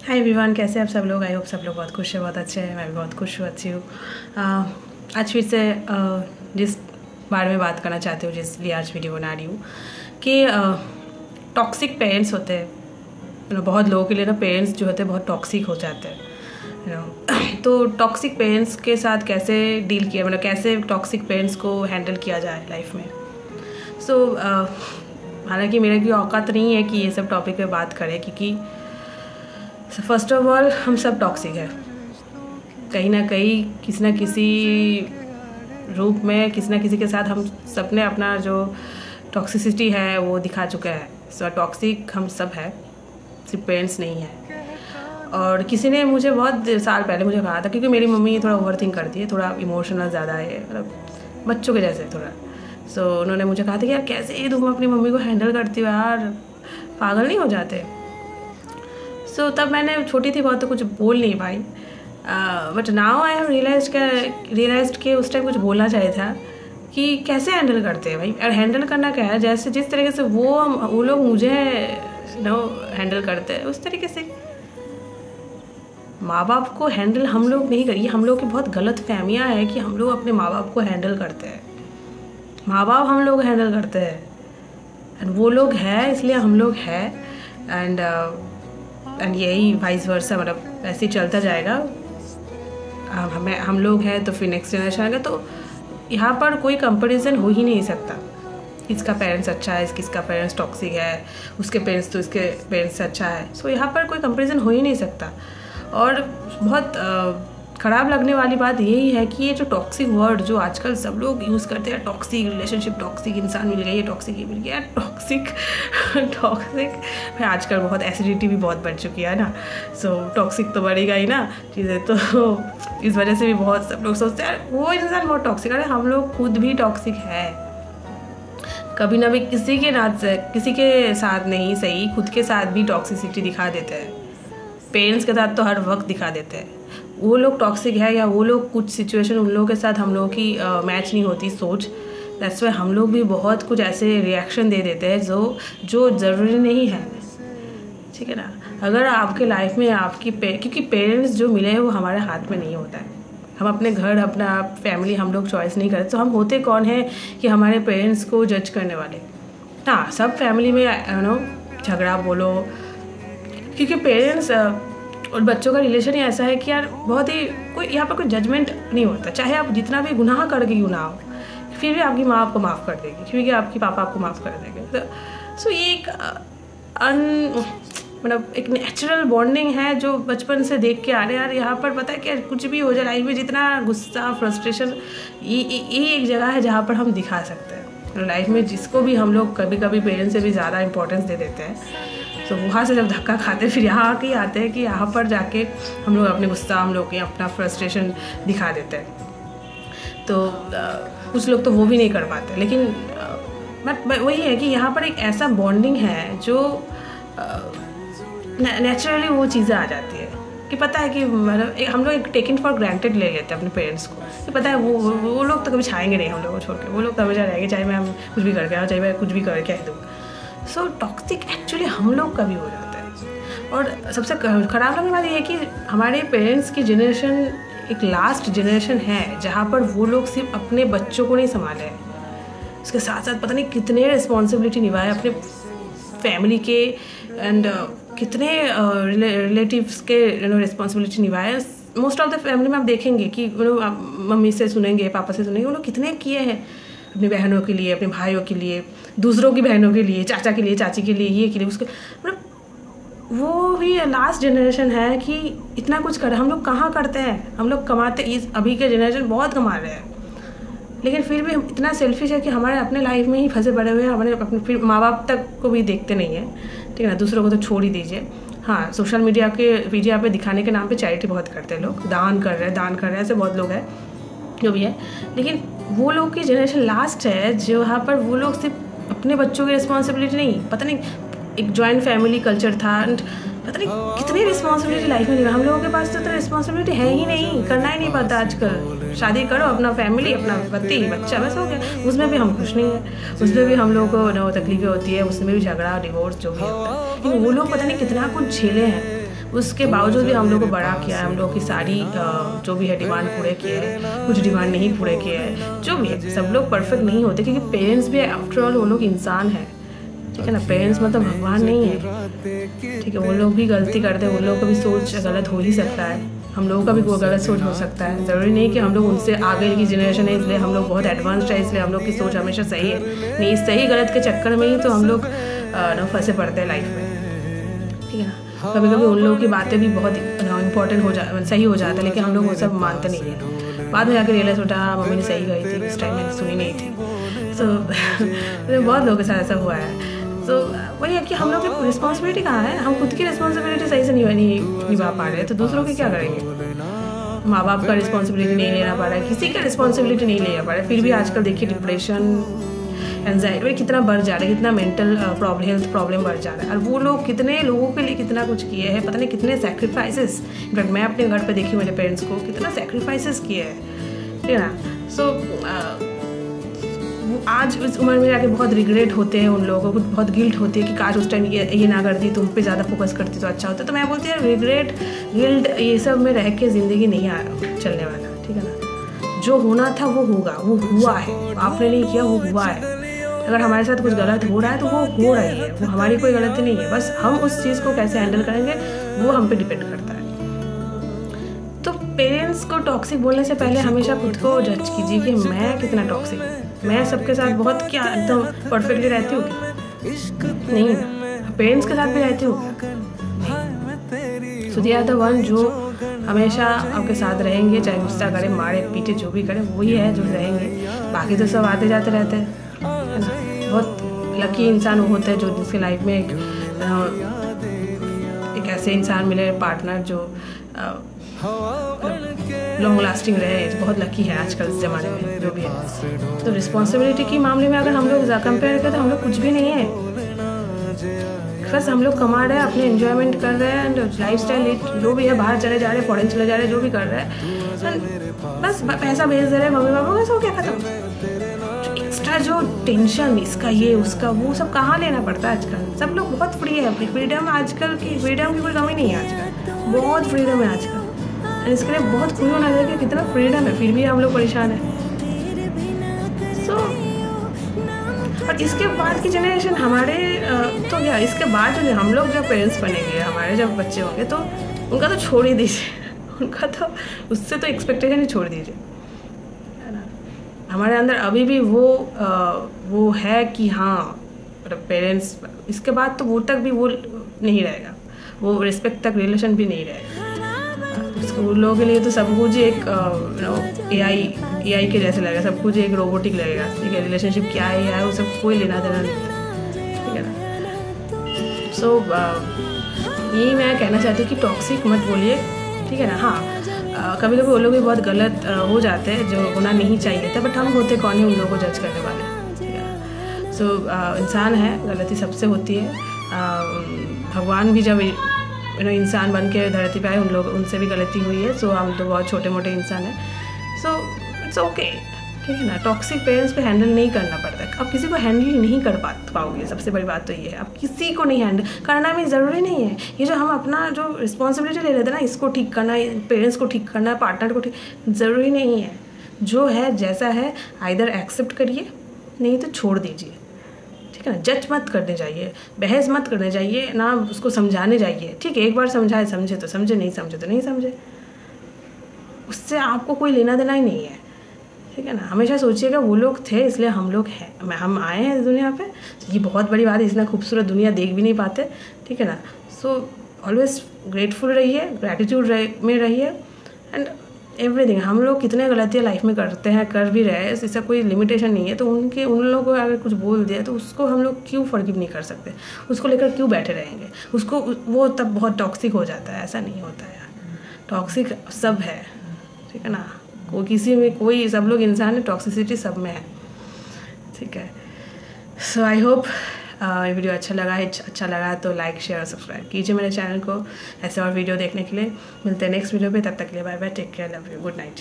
Hi everyone, कैसे आप सब लोग। आई होप सब लोग बहुत खुश है, बहुत अच्छे हैं। मैं भी बहुत खुश हूँ, अच्छी हूँ। आज फिर से जिस बारे में बात करना चाहती हूँ, जिसलिए आज वीडियो बना रही हूँ कि टॉक्सिक पेरेंट्स होते हैं। बहुत लोगों के लिए ना पेरेंट्स जो होते हैं बहुत टॉक्सिक हो जाते हैं। तो टॉक्सिक पेरेंट्स के साथ कैसे डील किया, मतलब कैसे टॉक्सिक पेरेंट्स को हैंडल किया जाए लाइफ में। सो हालांकि मेरे की औकात नहीं है कि ये सब टॉपिक पे बात करें, क्योंकि फर्स्ट ऑफ ऑल हम सब टॉक्सिक है कहीं ना कहीं, किसी न किसी रूप में, किसी न किसी के साथ हम सब ने अपना जो टॉक्सिसिटी है वो दिखा चुका है। सो टॉक्सिक हम सब है, सिर्फ पेरेंट्स नहीं है। और किसी ने मुझे बहुत साल पहले मुझे कहा था, क्योंकि मेरी मम्मी थोड़ा ओवर थिंक करती है, थोड़ा इमोशनल ज़्यादा है, मतलब बच्चों के जैसे थोड़ा। सो उन्होंने मुझे कहा था कि यार कैसे तुम अपनी मम्मी को हैंडल करती हो यार, पागल नहीं हो जाते। सो तब मैंने छोटी थी बहुत, तो कुछ बोल नहीं पाई। But now I have realised के उस टाइम कुछ बोलना चाहिए था कि कैसे हैंडल करते हैं भाई। और हैंडल करना क्या है, जैसे जिस तरीके से वो लोग मुझे हैंडल करते हैं उस तरीके से माँ बाप को हैंडल हम लोग नहीं करिए। हम लोग की बहुत गलत फहमियाँ है कि हम लोग अपने माँ बाप को हैंडल करते हैं। माँ बाप हम लोग हैंडल करते हैं एंड वो लोग हैं इसलिए हम लोग हैं। एंड यही वाइस वर्सा, मतलब ऐसे ही चलता जाएगा। हम लोग हैं तो फिर नेक्स्ट जनरेशन आएगा। तो यहाँ पर कोई कंपैरिजन हो ही नहीं सकता, किसका पेरेंट्स अच्छा है, किसका पेरेंट्स टॉक्सिक है, उसके पेरेंट्स तो इसके पेरेंट्स से अच्छा है। सो यहाँ पर कोई कंपैरिजन हो ही नहीं सकता। और बहुत ख़राब लगने वाली बात यही है कि ये जो टॉक्सिक वर्ड जो आजकल सब लोग यूज़ करते हैं, टॉक्सिक रिलेशनशिप, टॉक्सिक इंसान मिल गया, ये टॉक्सिक ये मिल गया, टॉक्सिक आजकल बहुत एसिडिटी भी बहुत बढ़ चुकी है ना। सो टॉक्सिक तो बढ़ेगा ही ना चीज़ें, तो इस वजह से भी बहुत सब लोग सोचते हैं वो इंसान बहुत टॉक्सिक। अरे हम लोग खुद भी टॉक्सिक है, कभी ना भी किसी के साथ नहीं सही, खुद के साथ भी टॉक्सिसिटी दिखा देते हैं। पेरेंट्स के साथ तो हर वक्त दिखा देते हैं। वो लोग टॉक्सिक है या वो लोग कुछ सिचुएशन उन लोगों के साथ हम लोगों की मैच नहीं होती सोच, दैट्स वाई हम लोग भी बहुत कुछ ऐसे रिएक्शन दे देते हैं जो ज़रूरी नहीं है। ठीक है ना। अगर आपके लाइफ में क्योंकि पेरेंट्स जो मिले हैं वो हमारे हाथ में नहीं होता है। हम अपने घर, अपना फैमिली हम लोग चॉइस नहीं करते। तो हम होते कौन है कि हमारे पेरेंट्स को जज करने वाले। हाँ, सब फैमिली में झगड़ा बोलो, क्योंकि पेरेंट्स और बच्चों का रिलेशन ही ऐसा है कि यार बहुत ही कोई यहाँ पर कोई जजमेंट नहीं होता। चाहे आप जितना भी गुनाह करके क्यों ना हो, फिर भी आपकी माँ आपको माफ़ कर देगी, क्योंकि आपकी पापा आपको माफ़ कर देंगे। तो सो ये एक मतलब एक नेचुरल बॉन्डिंग है जो बचपन से देख के आ रहे हैं। यार यहाँ पर पता है कि कुछ भी हो जाए लाइफ में, जितना गुस्सा, फ्रस्ट्रेशन, ये एक जगह है जहाँ पर हम दिखा सकते हैं लाइफ में, जिसको भी हम लोग कभी कभी पेरेंट्स से भी ज़्यादा इंपॉर्टेंस दे देते हैं। तो वहाँ से जब धक्का खाते फिर यहाँ आके आते हैं कि यहाँ पर जाके हम लोग अपने गुस्सा, हम लोग अपना फ्रस्ट्रेशन दिखा देते हैं। तो कुछ लोग तो वो भी नहीं कर पाते। लेकिन बट वही है कि यहाँ पर एक ऐसा बॉन्डिंग है जो नेचुरली वो चीज़ें आ जाती है कि पता है कि मतलब हम लोग एक टेकन फॉर ग्रांटेड ले लेते हैं अपने पेरेंट्स को, कि पता है वो लोग तो कभी छाएंगे नहीं हम लोग को छोड़ के, वो लोग तो हमेशा रहेंगे, चाहे मैं कुछ भी करके आऊँ, चाहे मैं कुछ भी करके आ दूँ। सो टॉक्सिक एक्चुअली हम लोग का भी हो जाता है। और सबसे ख़राब लगने वाली है कि हमारे पेरेंट्स की जनरेशन एक लास्ट जनरेशन है जहाँ पर वो लोग सिर्फ अपने बच्चों को नहीं संभाले हैं, उसके साथ साथ पता नहीं कितने रिस्पॉन्सिबिलिटी निभाए अपने फैमिली के, एंड कितने रिलेटिव्स के रिस्पॉन्सिबिलिटी निभाए। मोस्ट ऑफ द फैमिली में आप देखेंगे कि मम्मी से सुनेंगे, पापा से सुनेंगे, वो लोग कितने किए हैं अपनी बहनों के लिए, अपने भाइयों के लिए, दूसरों की बहनों के लिए, चाचा के लिए, चाची के लिए, ये के लिए, उसके, मतलब वो भी लास्ट जनरेशन है कि इतना कुछ कर। हम लोग कहाँ करते हैं, हम लोग कमाते, इस अभी के जनरेशन बहुत कमा रहे हैं, लेकिन फिर भी हम इतना सेल्फिश है कि हमारे अपने लाइफ में ही फंसे पड़े हुए हैं। हमारे अपने फिर माँ बाप तक को भी देखते नहीं हैं, ठीक है ना, दूसरों को तो छोड़ ही दीजिए। हाँ, सोशल मीडिया पे दिखाने के नाम पे चैरिटी बहुत करते हैं लोग, दान कर रहे हैं, ऐसे बहुत लोग हैं जो भी है। लेकिन वो लोग की जनरेशन लास्ट है जो यहाँ पर वो लोग सिर्फ अपने बच्चों की रिस्पॉन्सिबिलिटी नहीं, पता नहीं एक जॉइंट फैमिली कल्चर था, एंड पता नहीं कितनी रिस्पॉन्सिबिलिटी लाइफ में। हम लोगों के पास तो रिस्पॉन्सिबिलिटी है ही नहीं, करना ही नहीं पड़ता आजकल। शादी करो, अपना फैमिली, अपना पति, बच्चा, बस हो गया। उसमें भी हम खुश नहीं हैं, उसमें भी हम लोगों को तकलीफें होती है, उसमें भी झगड़ा, डिवोर्स जो भी होता है। लेकिन वो लोग पता नहीं कितना कुछ झेले हैं, उसके बावजूद भी हम लोग को बड़ा किया है, हम लोग की सारी जो भी है डिमांड पूरे किए हैं, कुछ डिमांड नहीं पूरे किए हैं, जो भी है। सब लोग परफेक्ट नहीं होते, क्योंकि पेरेंट्स भी आफ्टर ऑल वो लोग इंसान है, ठीक है ना। पेरेंट्स मतलब भगवान नहीं है, ठीक है। वो लोग भी गलती करते हैं, उन लोगों का भी सोच गलत हो ही सकता है, हम लोगों का भी कोई गलत सोच हो सकता है। ज़रूरी नहीं कि हम लोग उनसे आगे की जनरेशन है इसलिए हम लोग बहुत एडवांस्ड है, इसलिए हम लोग की सोच हमेशा सही है। नहीं, सही गलत के चक्कर में ही तो हम लोग फंसे पड़ते हैं लाइफ में, ठीक है ना। कभी कभी उन लोगों की बातें भी बहुत इंपॉर्टेंट सही हो जाता है, लेकिन हम लोग वो सब मानते नहीं है। बाद में जाकर रियलाइज होता है मम्मी ने सही कही थी, इस टाइम मैंने सुनी नहीं थी। सो बहुत लोगों के साथ ऐसा हुआ है। तो वही है कि हम लोग की रिस्पॉन्सिबिलिटी कहाँ है, हम खुद की रिस्पॉन्सिबिलिटी सही से नहीं निभा पा रहे हैं, तो दूसरों की क्या करेंगे। माँ बाप का रिस्पॉन्सिबिलिटी नहीं लेना पा रहा है, किसी का रिस्पॉन्सिबिलिटी नहीं लेना पा रहा है, फिर भी आजकल देखिए डिप्रेशन, एंजाइटी कितना बढ़ जा रहा है, कितना मेंटल हेल्थ प्रॉब्लम बढ़ जा रहा है। और वो लोग कितने लोगों के लिए कितना कुछ किए हैं, पता नहीं कितने सेक्रीफाइसेस। इनफैक्ट मैं अपने घर पे देखी मेरे पेरेंट्स को कितना सेक्रीफाइसेस किए हैं, ठीक है ना। सो आज इस उम्र में जाके बहुत रिग्रेट होते हैं, उन लोगों को बहुत गिल्ट होती है कि काश उस टाइम ये ना करती, तुम पे ज़्यादा फोकस करती तो अच्छा होता। तो मैं बोलती हूँ रिग्रेट गिल्ट ये सब में रह के ज़िंदगी नहीं चलने वाला, ठीक है ना। जो होना था वो होगा, वो हुआ है, आपने नहीं किया, वो हुआ है। अगर हमारे साथ कुछ गलत हो रहा है तो वो हो रही है, वो हमारी कोई गलती नहीं है, बस हम उस चीज़ को कैसे हैंडल करेंगे वो हम पे डिपेंड करता है। तो पेरेंट्स को टॉक्सिक बोलने से पहले हमेशा खुद को जज कीजिए कि मैं कितना टॉक्सिक हूँ। मैं सबके साथ बहुत क्या एकदम परफेक्टली रहती हूँ क्या? नहीं, पेरेंट्स के साथ भी रहती हूँ। सो दे आर द वन जो हमेशा आपके साथ रहेंगे, चाहे गुस्सा करे, मारे, पीटे, जो भी करे वही है जो रहेंगे। बाकी तो सब आते जाते रहते हैं, है ना। बहुत लकी इंसान वो होते हैं जो जिसके लाइफ में एक ऐसे इंसान मिले, पार्टनर जो लॉन्ग लास्टिंग रहे। बहुत लकी है आजकल इस ज़माने में जो भी है। तो रिस्पॉन्सिबिलिटी के मामले में अगर हम लोग कंपेयर करें तो हम लोग कुछ भी नहीं है, बस हम लोग कमा रहे हैं, अपने एंजॉयमेंट कर रहे हैं, लाइफ स्टाइल जो भी है, बाहर चले जा रहे हैं, फॉरेन चले जा रहे हैं, जो भी कर रहे हैं, बस पैसा भेज दे रहे हैं मम्मी पापा, बस हो गया खत्म। एक्स्ट्रा जो टेंशन इसका ये उसका वो सब कहाँ लेना पड़ता है आजकल। सब लोग बहुत फ्री है, फ्रीडम आजकल की, फ्रीडम की कोई कमी नहीं है आजकल, बहुत फ्रीडम है आजकल। इसके लिए बहुत खुश होना चाहिए कि कितना फ्रीडम है, फिर भी हम लोग परेशान हैं। सो और इसके बाद की जनरेशन हमारे तो क्या, इसके बाद जो हम लोग जब पेरेंट्स बनेंगे, हमारे जब बच्चे होंगे, तो उनका तो छोड़ ही दीजिए, उनका तो उससे तो एक्सपेक्टेशन ही छोड़ दीजिए, है ना। हमारे अंदर अभी भी वो है कि हाँ पेरेंट्स, इसके बाद तो वो तक भी वो नहीं रहेगा, वो रिस्पेक्ट तक रिलेशन भी नहीं रहेगा। उन लोगों के लिए तो सब कुछ एक AI के जैसे लगेगा, सब कुछ एक रोबोटिक लगेगा, ठीक है। रिलेशनशिप क्या है वो सब कोई लेना देना नहीं है, ठीक है ना। सो यही मैं कहना चाहती हूँ कि टॉक्सिक मत बोलिए, ठीक है ना। हाँ, कभी कभी वो लोग भी बहुत गलत हो जाते हैं जो होना नहीं चाहिए था, बट हम होते कौन है उन लोगों को जज करने वाले, ठीक है। सो इंसान है, गलती सबसे होती है। भगवान भी जब इंसान बन के धरती पे आए, उनसे भी गलती हुई है। सो हम तो बहुत छोटे मोटे इंसान हैं, सो इट्स ओके, ठीक है ना। टॉक्सिक पेरेंट्स को हैंडल नहीं करना पड़ता, आप किसी को हैंडल नहीं कर पाओगे। सबसे बड़ी बात तो ये है, आप किसी को नहीं हैंडल करना भी ज़रूरी नहीं है। ये जो हम अपना जो रिस्पॉन्सिबिलिटी ले लेते हैं ना, इसको ठीक करना, पेरेंट्स को ठीक करना, पार्टनर को ठीक, ज़रूरी नहीं है। जो है जैसा है आइदर एक्सेप्ट करिए, नहीं तो छोड़ दीजिए, ठीक है ना। जज मत करने चाहिए, बहस मत करने चाहिए, ना उसको समझाने चाहिए, ठीक है। एक बार समझाए, समझे तो समझे, नहीं समझे तो नहीं समझे, उससे आपको कोई लेना देना ही नहीं है, ठीक है ना। हमेशा सोचिएगा वो लोग थे इसलिए हम लोग हैं, हम आए हैं इस दुनिया पे, ये बहुत बड़ी बात है। इतना खूबसूरत दुनिया देख भी नहीं पाते, ठीक है ना। सो ऑलवेज ग्रेटफुल रहिए, ग्रैटिट्यूड में रहिए एंड एवरीथिंग। हम लोग कितने गलतियाँ लाइफ में करते हैं, कर भी रहे हैं, इसका कोई लिमिटेशन नहीं है। तो उन लोगों को अगर कुछ बोल दिया तो उसको हम लोग क्यों फॉरगिव नहीं कर सकते, उसको लेकर क्यों बैठे रहेंगे, उसको वो तब बहुत टॉक्सिक हो जाता है। ऐसा नहीं होता है, टॉक्सिक सब है, ठीक है ना। कोई किसी में कोई, सब लोग इंसान है, टॉक्सिसिटी सब में है, ठीक है। सो आई होप ये वीडियो अच्छा लगा है तो लाइक शेयर और सब्सक्राइब कीजिए मेरे चैनल को ऐसे और वीडियो देखने के लिए। मिलते हैं नेक्स्ट वीडियो पे, तब तक के लिए bye bye, take care, love you, good night.